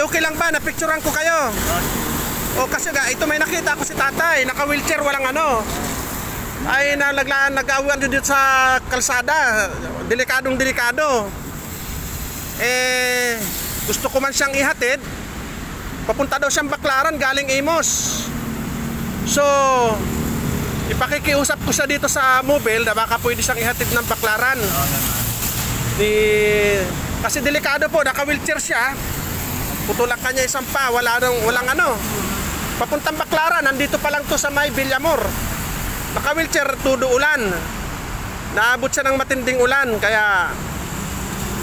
okay lang ba? Napicturean ko kayo. O kasi ito may nakita ko si tatay, naka-wheelchair, walang ano. Ay nag-awan dito sa kalsada. Delikadong delikado. Gusto ko man siyang ihatid. Papunta daw siyang Baclaran galing Imus. So, ipakikiusap ko siya dito sa mobile na baka pwede siyang ihatid ng Baclaran. Kasi delikado po, naka-wheelchair siya. Putulak kanya isang pa, walang ano. Papuntang Baclaran, nandito pa lang to sa may Villamor. Naka-wheelchair, tudo ulan. Naabot siya ng matinding ulan, kaya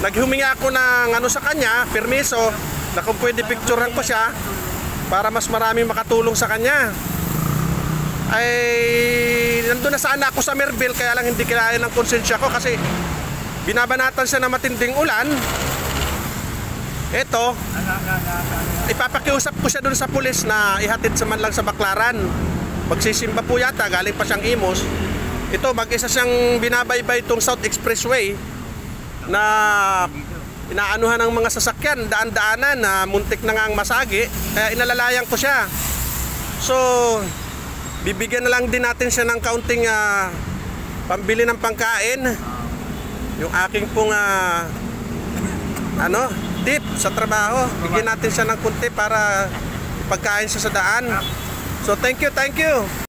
naghumingi ako ng ano sa kanya, permiso, na kung pwede picturean ko siya para mas maraming makatulong sa kanya. Ay nandun na sana ako sa Merville, kaya lang hindi kaya ng konsensya ko kasi binabanatan siya ng matinding ulan. Eto, ipapakiusap ko siya dun sa pulis na ihatid sa man lang sa Baclaran. Magsisimba po yata, galing pa siyang Imus. Ito, mag-isa siyang binabaybay itong South Expressway na inaanuhan ng mga sasakyan, daan-daanan na muntik na nga ang masagi. Kaya inalalayan ko siya. So, bibigyan na lang din natin siya ng kaunting pambili ng pangkain. Yung aking pong tip sa trabaho, bigyan natin siya ng kunti para ipagkain siya sa daan. So thank you.